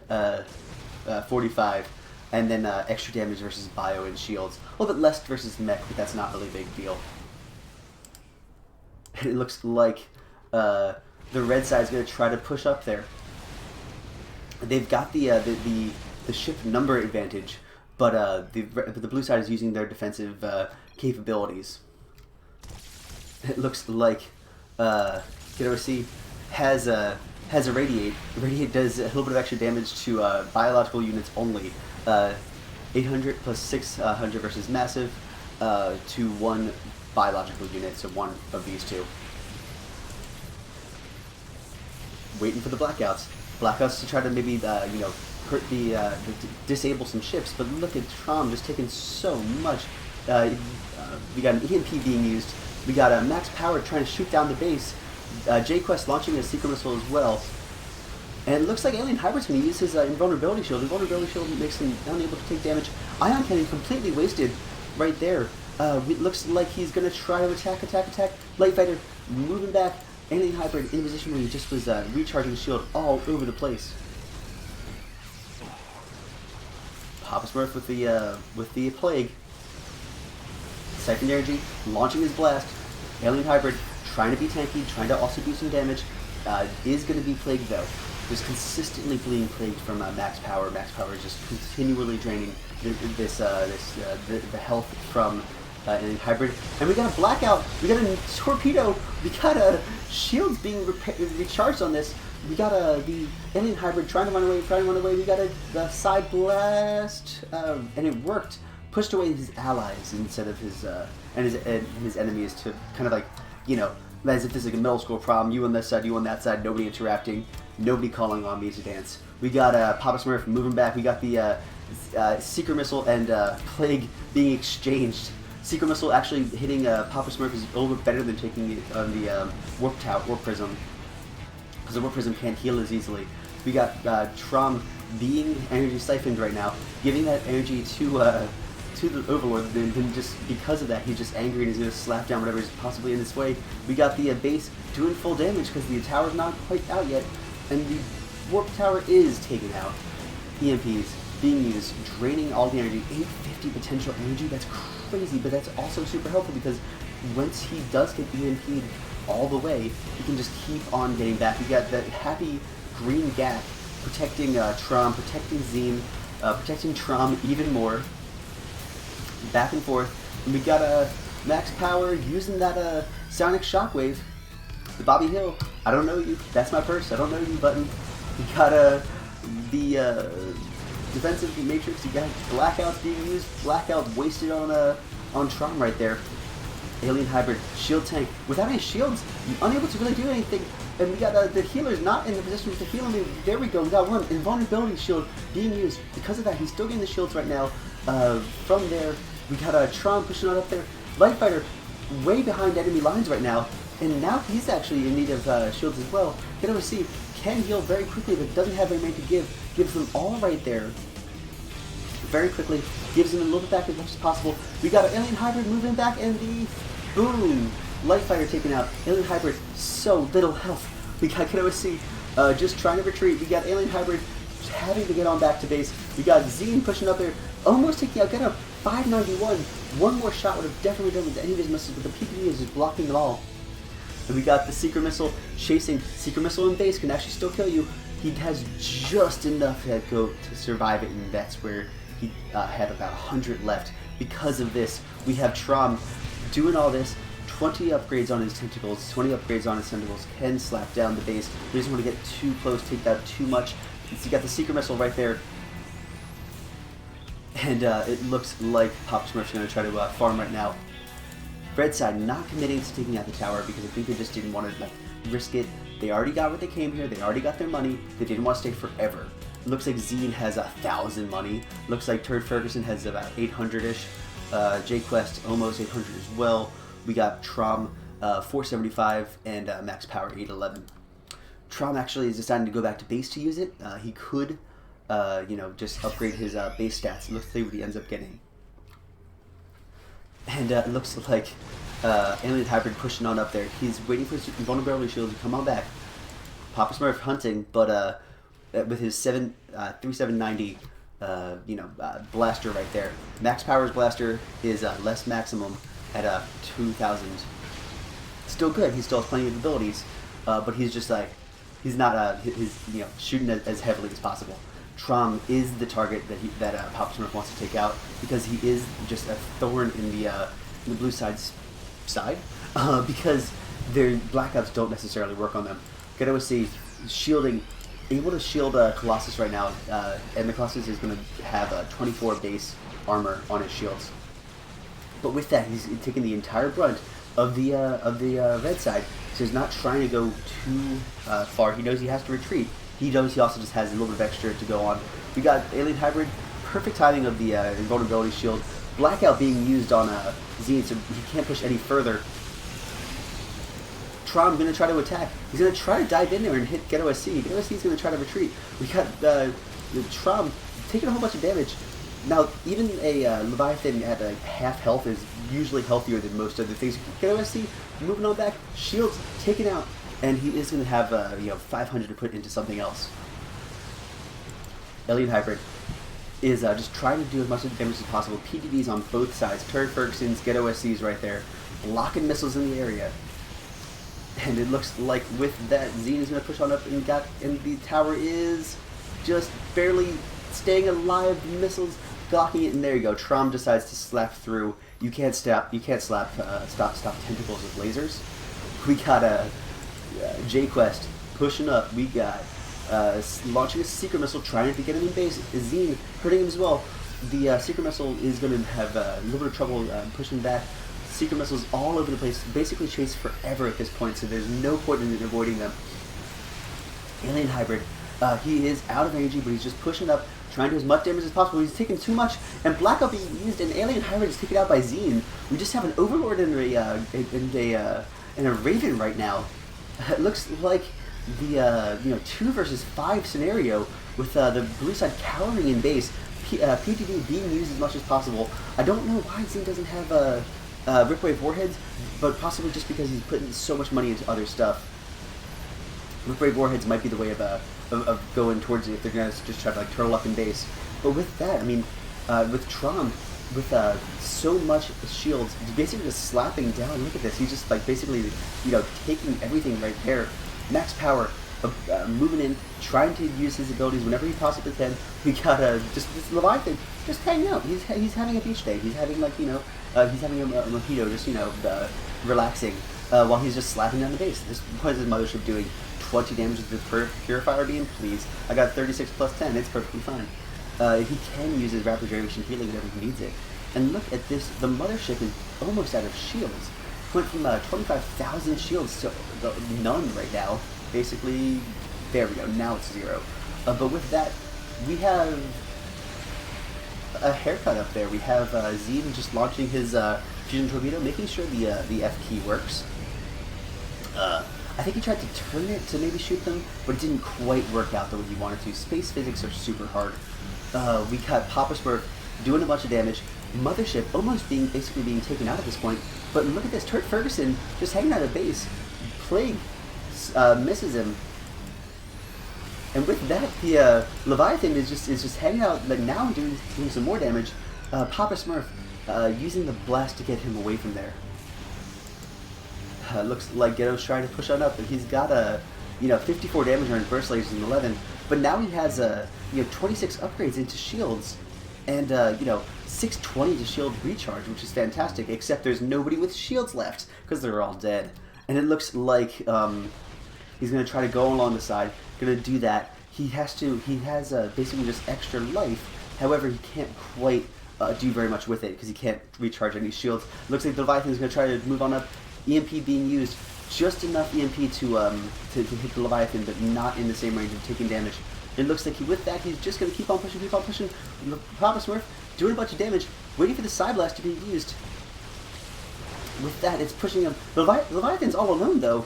45, and then extra damage versus bio and shields. A little bit less versus mech, but that's not really a big deal. And it looks like the red side is going to try to push up there. They've got the ship number advantage, but the blue side is using their defensive capabilities. It looks like KOC has a radiate. Radiate does a little bit of extra damage to biological units only. 800 plus 600 versus massive to one biological unit, so one of these two. Waiting for the blackouts. Blackouts to try to maybe hurt disable some ships, but look at Trom just taking so much. We got an EMP being used. We got a max power trying to shoot down the base. J-Quest launching a secret missile as well. And it looks like Alien Hybrid's going to use his invulnerability shield. Invulnerability shield makes him unable to take damage. Ion Cannon completely wasted right there. It looks like he's going to try to attack. Light Fighter moving back. Alien Hybrid in a position where he just was recharging his shield all over the place. Papa Smurf with the Plague. Siphon Energy launching his blast. Alien Hybrid trying to be tanky, trying to also do some damage. Is going to be plagued though. Just consistently being plagued from max power. Max power is just continually draining the health from Alien Hybrid. And we got a blackout. We got a torpedo. We got a shields being recharged on this. We got the Alien Hybrid trying to run away. We got a side blast, and it worked. Pushed away his allies instead of his enemies to kind of like, as if this is like a middle school problem. You on this side, you on that side, nobody interacting, nobody calling on me to dance. We got Papa Smurf moving back. We got the Secret Missile and Plague being exchanged. Secret Missile actually hitting Papa Smurf is a little bit better than taking it on the Warp Prism, because the Warp Prism can't heal as easily. We got Trom being energy siphoned right now, giving that energy to the Overlord, then just because of that, he's just angry and he's going to slap down whatever is possibly in his way. We got the base doing full damage because the tower's not quite out yet, and the Warp Tower is taken out. EMPs being used, draining all the energy, 850 potential energy, that's crazy, but that's also super helpful because once he does get EMP'd all the way, he can just keep on getting back. We got that happy green gap protecting Trom, protecting Zine, protecting Trom even more. Back and forth. And we got a max power using that sonic shockwave. The Bobby Hill. I don't know you. That's my purse. I don't know you button. We got the defensive matrix. You got blackouts being used. Blackout wasted on Tron right there. Alien Hybrid shield tank without any shields, unable to really do anything. And we got the healer's not in the position to heal him. There we go. We got one invulnerability shield being used. Because of that, he's still getting the shields right now. From there, we got Tron pushing on up there. Light Fighter way behind enemy lines right now, and now he's actually in need of shields as well. KOC can heal very quickly, but doesn't have very many to give. Gives them all right there. Very quickly, gives him a little bit back as much as possible. We got an Alien Hybrid moving back, and the boom! Light Fighter taken out. Alien Hybrid, so little health. We got KOC just trying to retreat. We got Alien Hybrid having to get on back to base. We got Zine pushing up there. Almost taking out, got a 591. One more shot would have definitely done with any of his missiles, but the PPD is just blocking them all. And we got the Secret Missile chasing. Secret Missile in base can actually still kill you. He has just enough to survive it, and that's where he had about 100 left. Because of this, we have Trom doing all this. 20 upgrades on his tentacles. 20 upgrades on his tentacles can slap down the base. He doesn't want to get too close, take out too much. So you got the Secret Missile right there. And it looks like Papa Smurf's going to try to farm right now. Red side not committing to taking out the tower because I think they just didn't want to risk it. They already got what they came here. They already got their money. They didn't want to stay forever. Looks like Zine has 1,000 money. Looks like Turd Ferguson has about 800-ish. J-Quest almost 800 as well. We got Trom 475 and max power 811. Trom actually is deciding to go back to base to use it. He could just upgrade his base stats. Let's see what he ends up getting. And it looks like Alien Hybrid pushing on up there. He's waiting for his vulnerability shield to come on back. Papa Smurf hunting, but with his 3790 blaster right there. Max Power's blaster is less maximum at 2000. Still good. He still has plenty of abilities, but he's just like he's not shooting as heavily as possible. Trom is the target that Papa Smurf wants to take out because he is just a thorn in the blue side's side because their Black Ops don't necessarily work on them. Ghetto SC shielding, able to shield Colossus right now, and the Colossus is going to have 24 base armor on his shields. But with that, he's taking the entire brunt of the red side, so he's not trying to go too far. He knows he has to retreat. He knows he also just has a little bit of extra to go on. We got Alien Hybrid, perfect timing of the invulnerability shield. Blackout being used on Zine, so he can't push any further. Trom going to try to attack. He's going to try to dive in there and hit Ghetto SC. Ghetto SC is going to try to retreat. We got Trom taking a whole bunch of damage. Now, even a Leviathan at half health is usually healthier than most other things. Ghetto SC moving on back, shields taken out, and he is going to have 500 to put into something else. Alien Hybrid is just trying to do as much damage as possible. PDDs on both sides. Turret Ferguson's, Ghetto SC's right there, blocking missiles in the area. And it looks like with that, Zine is going to push on up, and the tower is just barely staying alive. Missiles blocking it, and there you go. Trom decides to slap through. You can't stop tentacles with lasers. We got J-Quest pushing up. We got launching a secret missile, trying to get him in base. Zine hurting him as well. The secret missile is going to have a little bit of trouble pushing back. Secret missiles all over the place, basically chase forever at this point, so there's no point in avoiding them. Alien Hybrid, he is out of energy, but he's just pushing up, trying to do as much damage as possible. He's taking too much, and Blackout being used, and Alien Hybrid is taken out by Zine. We just have an Overlord and a Raven right now. It looks like the 2 versus 5 scenario with the blue side cowering in base. PTD being used as much as possible. I don't know why Zine doesn't have Ripwave Warheads, but possibly just because he's putting so much money into other stuff. Ripwave Warheads might be the way of going towards it if they're going to just try to turtle up in base. But with that, I mean, with Trom, with so much shields, basically just slapping down. Look at this. He's just basically, taking everything right there. Max Power, moving in, trying to use his abilities whenever he possibly can. We got just this Leviathan just hanging out. He's having a beach day. He's having he's having a mojito, just relaxing while he's just slapping down the base. What is his mothership doing? 20 damage with the Purifier beam, please. I got 36 plus 10. It's perfectly fine. He can use his rapid duration healing whenever he needs it. And look at this. The mothership is almost out of shields. Went from 25,000 shields to none right now. Basically, there we go. Now it's 0. But with that, we have a haircut up there. We have Zine just launching his fusion torpedo, making sure the F key works. I think he tried to turn it to maybe shoot them, but it didn't quite work out the way he wanted to. Space physics are super hard. We got Papa Smurf doing a bunch of damage. Mothership almost basically being taken out at this point. But look at this, Turret Ferguson just hanging out of base. Plague misses him. And with that, the Leviathan is just hanging out now and doing some more damage. Papa Smurf using the blast to get him away from there. Looks like Ghetto's trying to push on up, but he's got 54 damage on his burst lasers and 11. But now he has 26 upgrades into shields, and 620 to shield recharge, which is fantastic. Except there's nobody with shields left because they're all dead. And it looks like he's going to try to go along the side. Going to do that. He has basically just extra life. However, he can't quite do very much with it because he can't recharge any shields. Looks like the Leviathan is going to try to move on up. EMP being used, just enough EMP to hit the Leviathan, but not in the same range of taking damage. It looks like with that, he's just going to keep on pushing. Papa Smurf doing a bunch of damage, waiting for the Side Blast to be used. With that, it's pushing him. The Leviathan's all alone, though,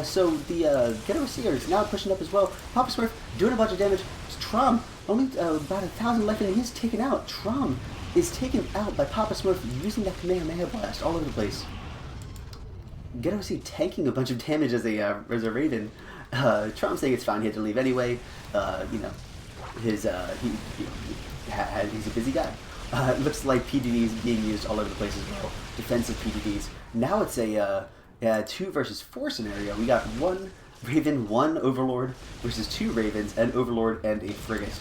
so the Ghetto Seer is now pushing up as well. Papa Smurf doing a bunch of damage. Trom, only about 1,000 left, and he's taken out. Trom is taken out by Papa Smurf using that Kamehameha Blast all over the place. Ghetto Seer tanking a bunch of damage as a Raven. Trump saying it's fine, he had to leave anyway. You know, he's a busy guy. It looks like PDDs being used all over the place as well. Defensive PDDs. Now it's a 2 versus 4 scenario. We got 1 Raven, 1 Overlord versus 2 Ravens, an Overlord, and a Frigate.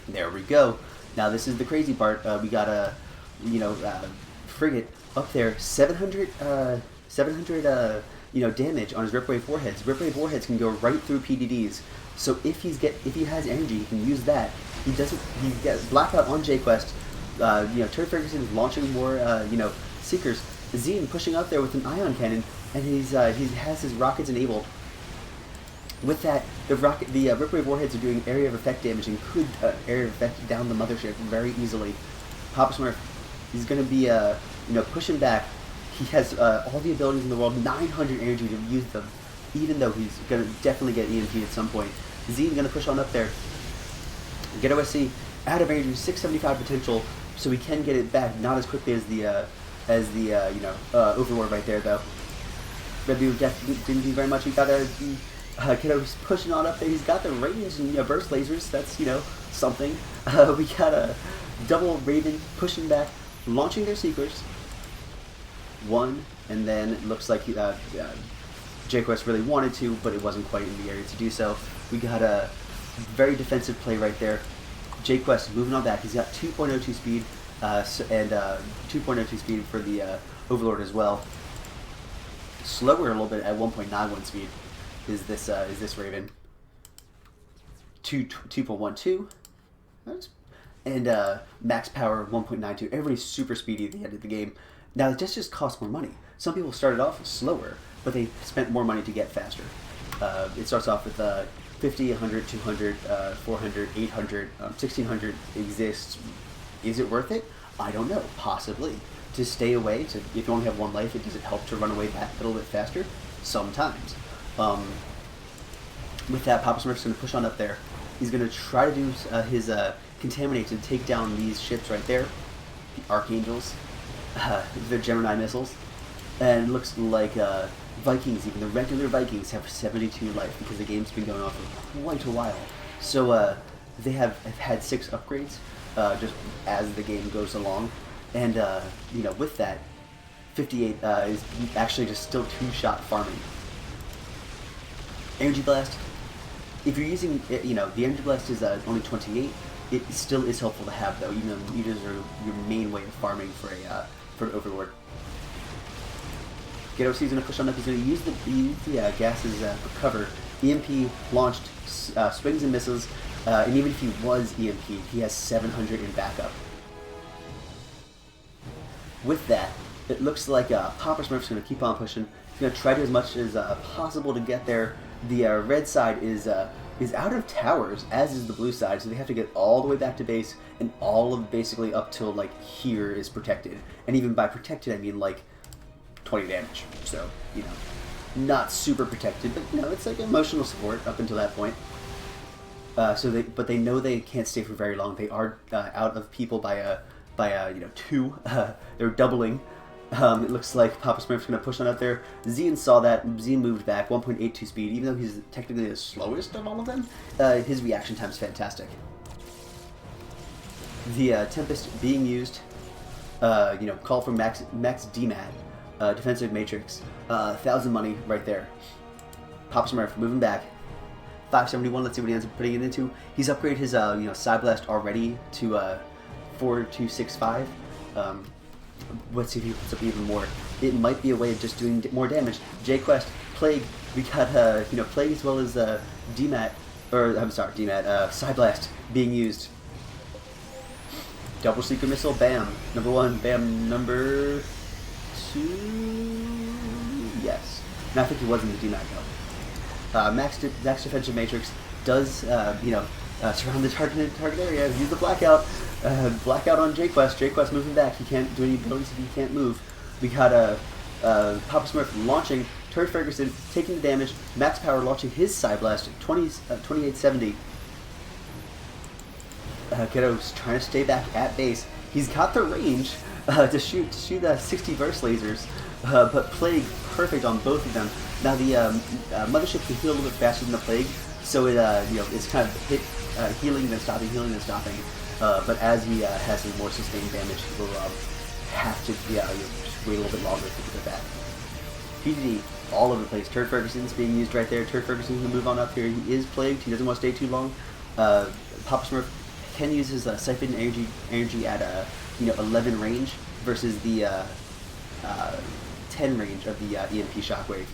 There we go. Now this is the crazy part. We got a, Frigate up there, 700 damage on his Ripwave Warheads. Ripwave Warheads can go right through PDDs. So if he has energy, he can use that. He gets Blackout on J-Quest. Turd Ferguson is launching more, Seekers. Zine pushing up there with an Ion Cannon, and he has his rockets enabled. With that, the Ripwave Warheads are doing area of effect damage and could area of effect down the mothership very easily. Papa Smurf, he's going to be pushing back. He has all the abilities in the world, 900 energy to use them, even though he's going to definitely get EMP at some point. Zine's going to push on up there. Get OSC out of energy, 675 potential, so we can get it back. Not as quickly as the Overlord right there though. Red Beam didn't do very much. We got Kiddo's pushing on up there. He's got the range and burst lasers. That's something. We got a double Raven pushing back, launching their Seekers. 1, and then it looks like J-Quest really wanted to, but it wasn't quite in the area to do so. We got a very defensive play right there. J-Quest moving on back. He's got 2.02 speed and 2.02 speed for the Overlord as well. Slower a little bit at 1.91 speed is this Raven. 2.12 and max power 1.92. Everybody's super speedy at the end of the game. Now this just costs more money. Some people started off slower, but they spent more money to get faster. It starts off with 50, 100, 200, 400, 800, 1600 exists. Is it worth it? I don't know. Possibly. To stay away, if you only have 1 life, does it help to run away that little bit faster? Sometimes. With that, Papa Smurf's going to push on up there. He's going to try to do his Contaminate to take down these ships right there. The Archangels. They're Gemini missiles. And it looks like Vikings, even the regular Vikings, have 72 life because the game's been going on for quite a while. So they have had 6 upgrades just as the game goes along. And, with that, 58 is actually just still 2-shot farming. Energy Blast, if you're using, the Energy Blast is only 28. It still is helpful to have, though, even though meters are your main way of farming for an Overlord. Ghetto C's going to push on up. He's going to use the gases for cover. EMP launched swings and misses, and even if he was EMP, he has 700 in backup. With that, it looks like Papa Smurf's going to keep on pushing. He's going to try to do as much as possible to get there. The red side is out of towers, as is the blue side, so they have to get all the way back to base, and all of basically up till like here is protected. And even by protected, I mean like 20 damage. So not super protected, but it's like emotional support up until that point. But they know they can't stay for very long. They are out of people by 2. They're doubling. It looks like Papa Smurf's going to push on up there. Zine saw that. Zine moved back, 1.82 speed. Even though he's technically the slowest of all of them, his reaction time is fantastic. The Tempest being used, call for max DMAT, defensive matrix, 1,000 money right there. Papa Smurf moving back, 571. Let's see what he ends up putting it into. He's upgraded his Side Blast already to 4265. Let's see if he puts up even more. It might be a way of just doing more damage. J-Quest, Plague, we got Plague as well as DMAT, or I'm sorry, DMAT, Side Blast being used. Double Seeker Missile, bam. Number 1, bam. Number 2, yes. No, I think he was in the DMAT though. Max Defensive Matrix does, surround the target area. Use the Blackout. Blackout on J-Quest. J-Quest moving back. He can't do any abilities if he can't move. We got Papa Smurf launching. Turd Ferguson taking the damage. Max Power launching his Side Blast. 2870. Kiddo's trying to stay back at base. He's got the range. to shoot 60 burst lasers, but Plague perfect on both of them. Now the Mothership can heal a little bit faster than the Plague, so it it's kind of healing then stopping, healing then stopping. But as he has some more sustained damage, he will have to just wait a little bit longer to get back. PDD all over the place. Turd Ferguson's being used right there. Turd Ferguson can move on up here. He is plagued. He doesn't want to stay too long. Papa Smurf can use his siphon energy at 11 range versus the 10 range of the EMP Shockwave.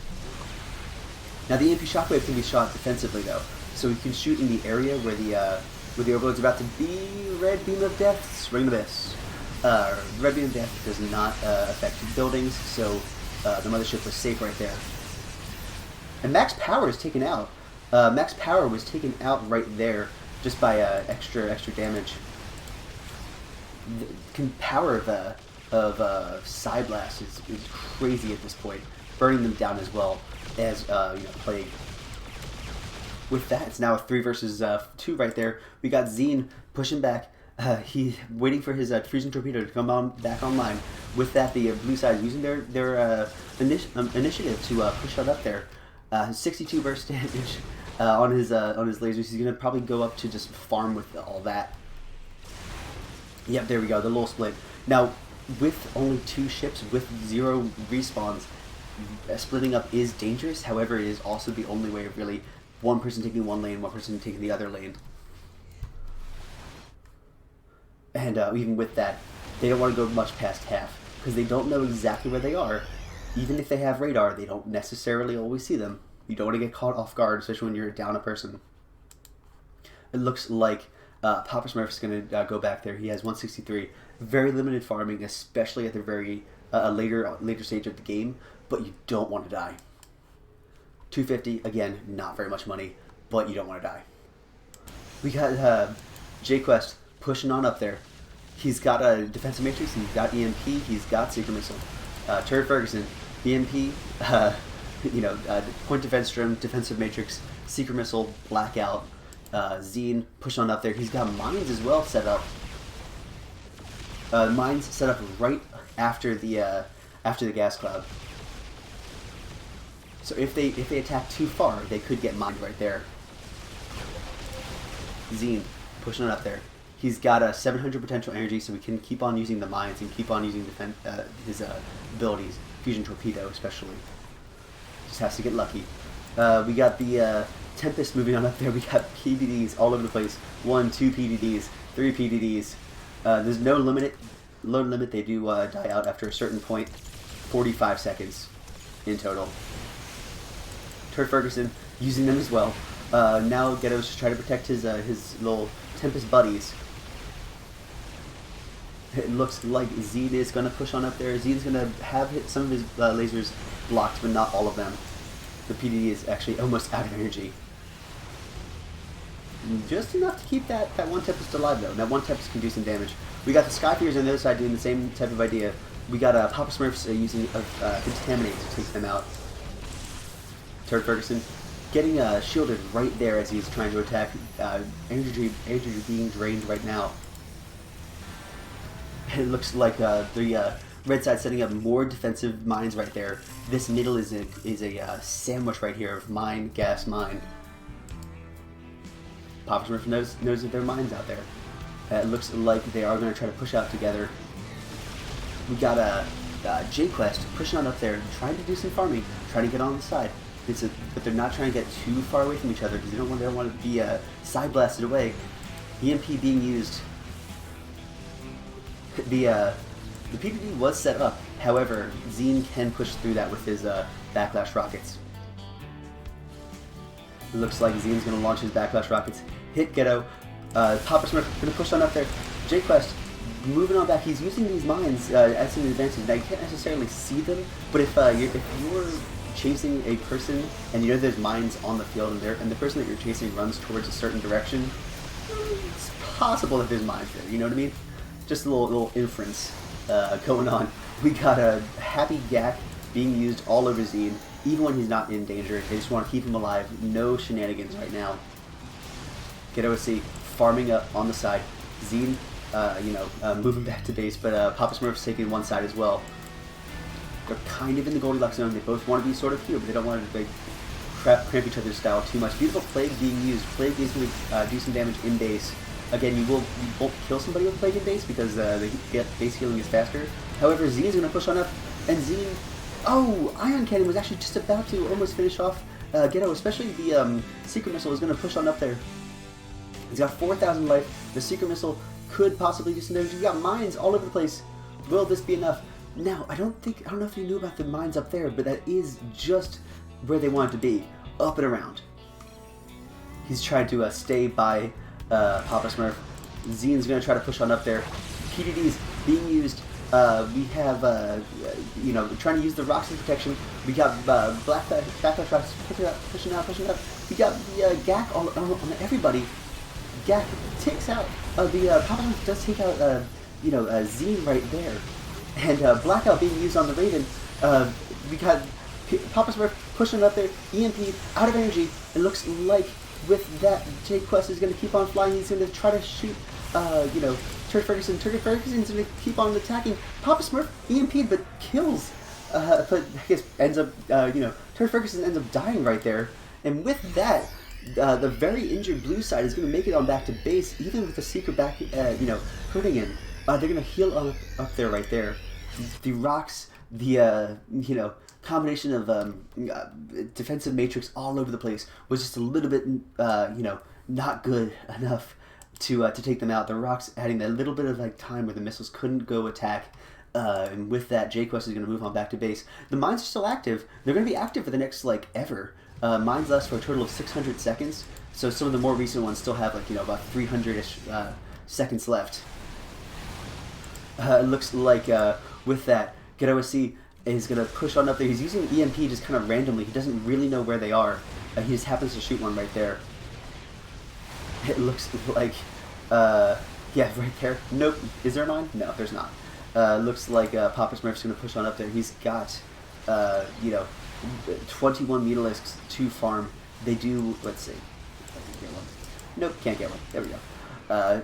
Now the EMP Shockwave can be shot defensively though, so he can shoot in the area where the Overlord's about to be. Red Beam of Death, Ring the Abyss. Red Beam of Death does not affect buildings, so the Mothership was safe right there. And Max Power is taken out. Max Power was taken out right there just by extra damage. The power of Side Blast is crazy at this point, burning them down as well as Plague. With that, it's now a 3 versus 2 right there. We got Zine pushing back. He waiting for his fusion torpedo to come back online. With that, the blue side is using their initiative to push on up there. 62 burst damage on his lasers. He's gonna probably go up to just farm with all that. Yep, there we go. The little split. Now, with only 2 ships with 0 respawns, splitting up is dangerous. However, it is also the only way of really one person taking one lane, one person taking the other lane. And even with that, they don't want to go much past half because they don't know exactly where they are. Even if they have radar, they don't necessarily always see them. You don't want to get caught off guard, especially when you're down a person. It looks like Papa Smurf's going to go back there. He has 163. Very limited farming, especially at the very later stage of the game, but you don't want to die. 250, again, not very much money, but you don't want to die. We got J-Quest pushing on up there. He's got a defensive matrix, he's got EMP, he's got Secret Missile. Turd Ferguson, EMP, point defense drum, defensive matrix, Secret Missile, Blackout, Zine, push on up there. He's got mines as well set up. Mines set up right after the gas cloud. So if they attack too far, they could get mined right there. Zine, pushing it up there. He's got a 700 potential energy, so we can keep on using the mines and keep on using his abilities. Fusion Torpedo, especially. Just has to get lucky. We got the Tempest moving on up there. We got PDDs all over the place. 1, 2 PDDs, 3 PDDs. There's no limit. Load limit. They do die out after a certain point. 45 seconds in total. Turd Ferguson using them as well. Now Ghetto's just trying to protect his little Tempest buddies. It looks like Zine is going to push on up there. Zine's going to have some of his lasers blocked, but not all of them. The PDD is actually almost out of energy. Just enough to keep that one Tempest alive, though. That one Tempest can do some damage. We got the Skyfears on the other side doing the same type of idea. We got Papa Smurfs using Contaminate to take them out. Turd Ferguson getting shielded right there as he's trying to attack. Energy being drained right now. It looks like the red side setting up more defensive mines right there. This middle is a sandwich right here of mine, gas, mine. Papa Smurf knows that there are mines out there. It looks like they are going to try to push out together. We got J-Quest pushing on up there, trying to do some farming, trying to get on the side. But they're not trying to get too far away from each other because they don't want to be side blasted away. EMP being used. The PDD was set up. However, Zine can push through that with his backlash rockets. It looks like Zine's going to launch his backlash rockets, hit Ghetto. Papa Smurf going to push on up there. J-Quest moving on back. He's using these mines as an advantage. Now you can't necessarily see them, but if you're chasing a person and you know there's mines on the field and the person that you're chasing runs towards a certain direction, it's possible that there's mines there. You know what I mean? Just a little inference going on. We got a Happy Gak being used all over Zine, even when he's not in danger. They just want to keep him alive. No shenanigans right now. Get OC farming up on the side. Zine moving back to base, but Papa Smurf's taking one side as well. They're kind of in the Goldilocks zone. They both want to be sort of here, but they don't want to cramp each other's style too much. Beautiful Plague being used. Plague is going to do some damage in base. Again, you won't kill somebody with Plague in base because the base healing is faster. However, Zine is going to push on up, and Zine... Oh! Ion Cannon was actually just about to almost finish off Ghetto, especially the Secret Missile is going to push on up there. He's got 4,000 life. The Secret Missile could possibly do some damage. You've got mines all over the place. Will this be enough? Now, I don't know if you knew about the mines up there, but that is just where they want it to be. Up and around. He's trying to stay by Papa Smurf. Zine's going to try to push on up there. PDD's being used. We have, trying to use the rocks as protection. We got Backlash rocks pushing out. We got the Gak on everybody. Gak takes out, Papa Smurf does take out, Zine right there. And Blackout being used on the Raven. We got Papa Smurf pushing up there. EMP out of energy. It looks like with that, J-Quest is going to keep on flying. He's going to try to shoot, Turd Ferguson. Turd Ferguson's going to keep on attacking. Papa Smurf EMP'd, but kills. But I guess ends up, Turd Ferguson ends up dying right there. And with that, the very injured blue side is going to make it on back to base, even with the Secret back, hurting him. They're going to heal up there right there. The rocks, the, combination of defensive matrix all over the place was just a little bit, not good enough to take them out. The rocks adding that little bit of time where the missiles couldn't go attack. And with that, J-Quest is going to move on back to base. The mines are still active. They're going to be active for the next, ever. Mines last for a total of 600 seconds. So some of the more recent ones still have, about 300-ish seconds left. It looks like with that, Ghetto SC is going to push on up there. He's using EMP just kind of randomly. He doesn't really know where they are. He just happens to shoot one right there. It looks like, yeah, right there. Nope. Is there a mine? No, there's not. Looks like Papa Smurf's going to push on up there. He's got, 21 Mutalisks to farm. They do, let's see. Get one. Nope, can't get one. There we go.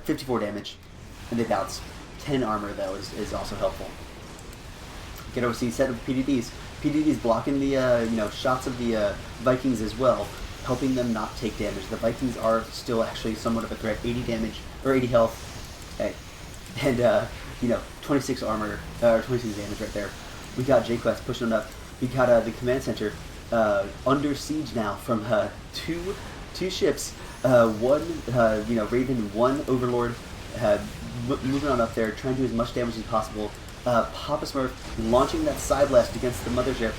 54 damage. And they bounce. 10 armor, though, is also helpful. Get OC set of PDDs. PDDs blocking the, shots of the Vikings as well, helping them not take damage. The Vikings are still actually somewhat of a threat. 80 damage, or 80 health. Okay. And, 26 armor, 26 damage right there. We got J-Quest pushing up. We got the command center under siege now from two ships. One, Raven, one Overlord. Moving on up there, trying to do as much damage as possible. Papa Smurf launching that side blast against the mothership.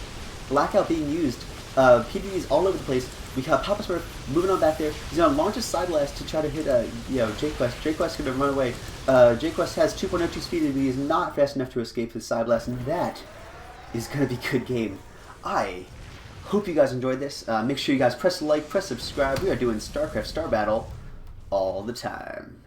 Blackout being used. PDDs all over the place. We got Papa Smurf moving on back there. He's going to launch a side blast to try to hit J-Quest. J-Quest going to run away. J-Quest has 2.02 speed and he is not fast enough to escape his side blast, and that is going to be a good game. I hope you guys enjoyed this. Make sure you guys press like, press subscribe. We are doing StarCraft Star Battle all the time.